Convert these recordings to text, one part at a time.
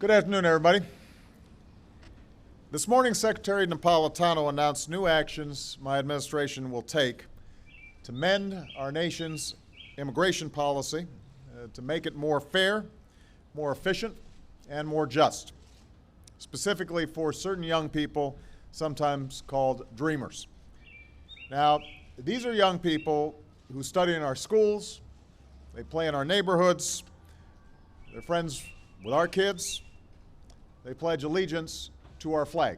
Good afternoon, everybody. This morning, Secretary Napolitano announced new actions my administration will take to mend our nation's immigration policy, to make it more fair, more efficient, and more just, specifically for certain young people, sometimes called dreamers. Now, these are young people who study in our schools, they play in our neighborhoods, they're friends with our kids, they pledge allegiance to our flag.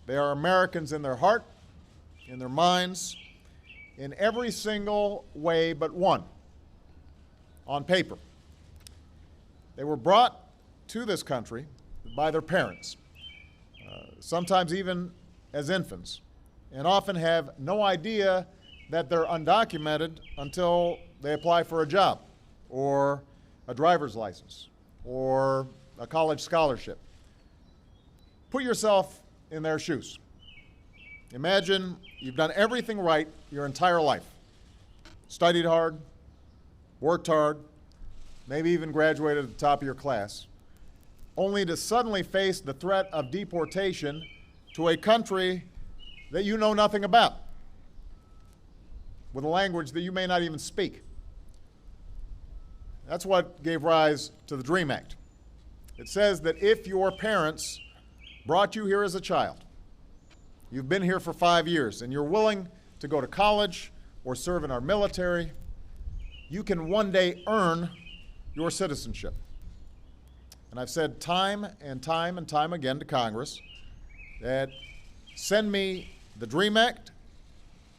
They are Americans in their heart, in their minds, in every single way but one, on paper. They were brought to this country by their parents, sometimes even as infants, and often have no idea that they're undocumented until they apply for a job or a driver's license or a college scholarship. Put yourself in their shoes. Imagine you've done everything right your entire life. Studied hard, worked hard, maybe even graduated at the top of your class, only to suddenly face the threat of deportation to a country that you know nothing about, with a language that you may not even speak. That's what gave rise to the DREAM Act. It says that if your parents brought you here as a child, you've been here for 5 years, and you're willing to go to college or serve in our military, you can one day earn your citizenship. And I've said time and time and time again to Congress that send me the DREAM Act,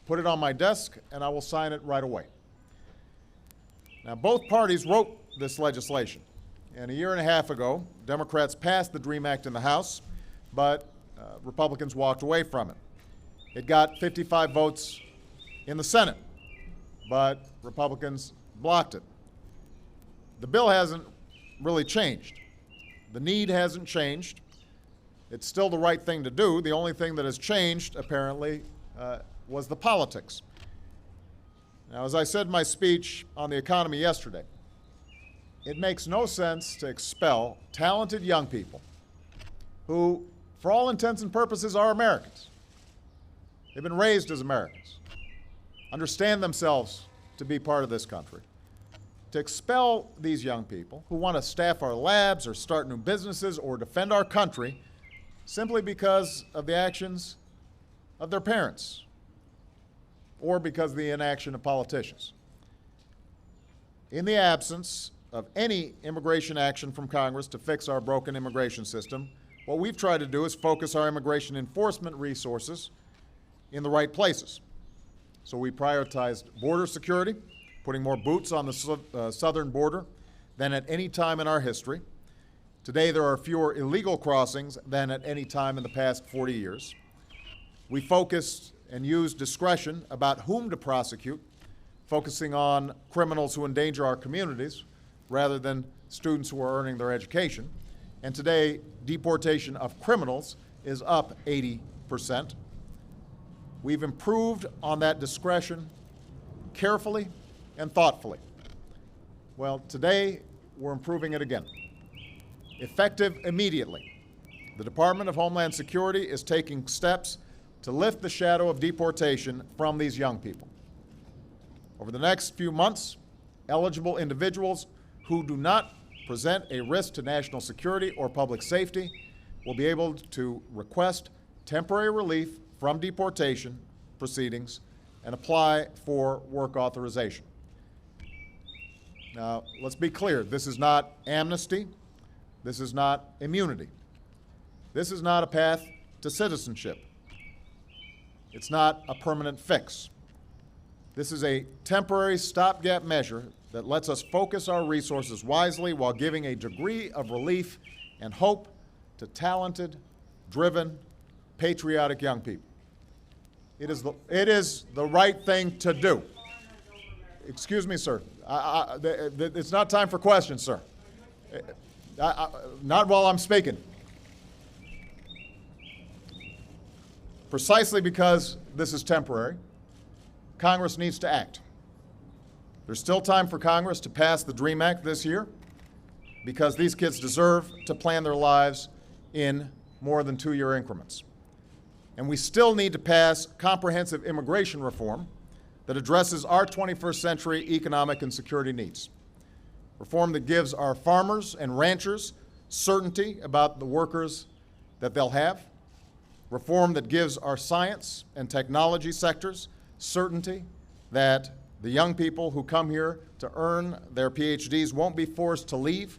put it on my desk, and I will sign it right away. Now, both parties wrote this legislation, and a year and a half ago, Democrats passed the DREAM Act in the House, but Republicans walked away from it. It got 55 votes in the Senate, but Republicans blocked it. The bill hasn't really changed. The need hasn't changed. It's still the right thing to do. The only thing that has changed, apparently, was the politics. Now, as I said in my speech on the economy yesterday, it makes no sense to expel talented young people who, for all intents and purposes, are Americans. They've been raised as Americans, understand themselves to be part of this country. To expel these young people who want to staff our labs or start new businesses or defend our country simply because of the actions of their parents or because of the inaction of politicians. In the absence of any immigration action from Congress to fix our broken immigration system, what we've tried to do is focus our immigration enforcement resources in the right places. So we prioritized border security, putting more boots on the southern border than at any time in our history. Today, there are fewer illegal crossings than at any time in the past 40 years. We focused and used discretion about whom to prosecute, focusing on criminals who endanger our communities rather than students who are earning their education. And today, deportation of criminals is up 80%. We've improved on that discretion carefully and thoughtfully. Well, today, we're improving it again. Effective immediately, the Department of Homeland Security is taking steps to lift the shadow of deportation from these young people. Over the next few months, eligible individuals who do not present a risk to national security or public safety will be able to request temporary relief from deportation proceedings and apply for work authorization. Now, let's be clear, this is not amnesty, this is not immunity. This is not a path to citizenship. It's not a permanent fix. This is a temporary stopgap measure that lets us focus our resources wisely while giving a degree of relief and hope to talented, driven, patriotic young people. It is the right thing to do. Excuse me, sir. It's not time for questions, sir. Not while I'm speaking. Precisely because this is temporary, Congress needs to act. There's still time for Congress to pass the DREAM Act this year. because these kids deserve to plan their lives in more than 2-year increments. And we still need to pass comprehensive immigration reform that addresses our 21st century economic and security needs. Reform that gives our farmers and ranchers certainty about the workers that they'll have. Reform that gives our science and technology sectors certainty that the young people who come here to earn their PhDs won't be forced to leave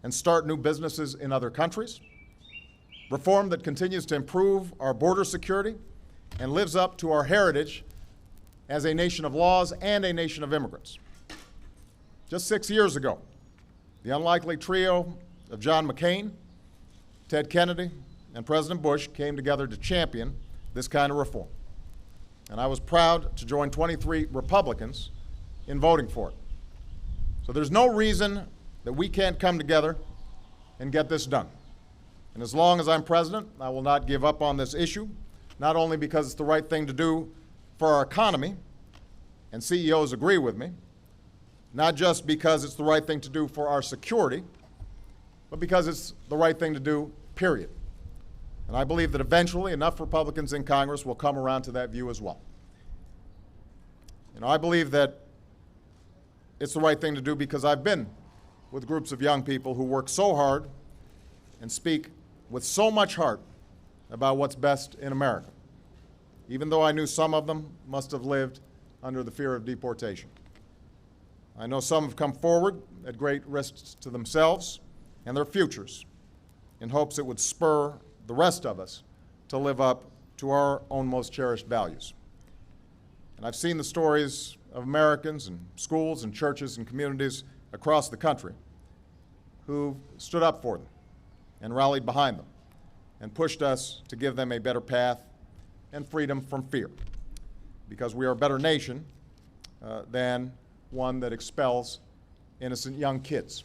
and start new businesses in other countries. Reform that continues to improve our border security and lives up to our heritage as a nation of laws and a nation of immigrants. Just 6 years ago, the unlikely trio of John McCain, Ted Kennedy, and President Bush came together to champion this kind of reform. And I was proud to join 23 Republicans in voting for it. So there's no reason that we can't come together and get this done. And as long as I'm president, I will not give up on this issue, not only because it's the right thing to do for our economy, and CEOs agree with me, not just because it's the right thing to do for our security, but because it's the right thing to do, period. And I believe that eventually enough Republicans in Congress will come around to that view as well. I believe that it's the right thing to do because I've been with groups of young people who work so hard and speak with so much heart about what's best in America, even though I knew some of them must have lived under the fear of deportation. I know some have come forward at great risks to themselves and their futures in hopes it would spur the rest of us to live up to our own most cherished values. And I've seen the stories of Americans and schools and churches and communities across the country who stood up for them and rallied behind them and pushed us to give them a better path and freedom from fear, because we are a better nation than one that expels innocent young kids.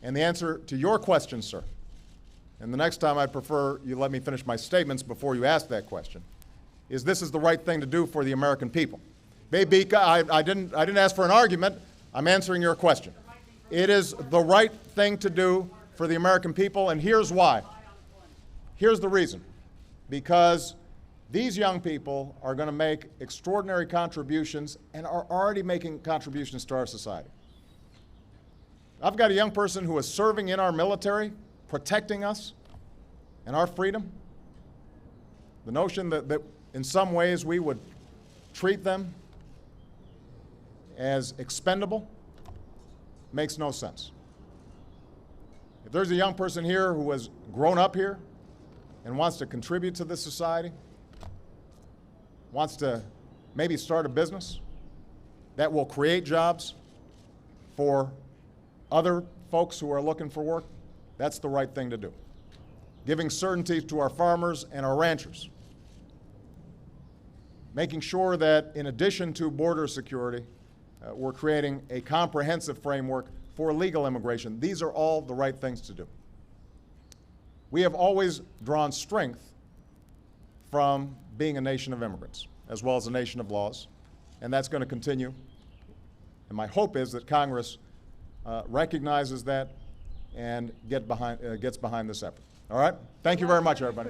And the answer to your question, sir, and the next time I'd prefer you let me finish my statements before you ask that question, is this is the right thing to do for the American people. Baby, I didn't ask for an argument. I'm answering your question. It is the right thing to do for the American people, and here's why. Here's the reason. Because these young people are going to make extraordinary contributions and are already making contributions to our society. I've got a young person who is serving in our military, protecting us and our freedom. The notion that in some ways we would treat them as expendable makes no sense. If there's a young person here who has grown up here and wants to contribute to this society, wants to maybe start a business that will create jobs for other folks who are looking for work, that's the right thing to do. Giving certainty to our farmers and our ranchers. Making sure that in addition to border security, we're creating a comprehensive framework for legal immigration. These are all the right things to do. We have always drawn strength from being a nation of immigrants, as well as a nation of laws, and that's going to continue. And my hope is that Congress recognizes that and gets behind this effort. All right? Thank you very much, everybody.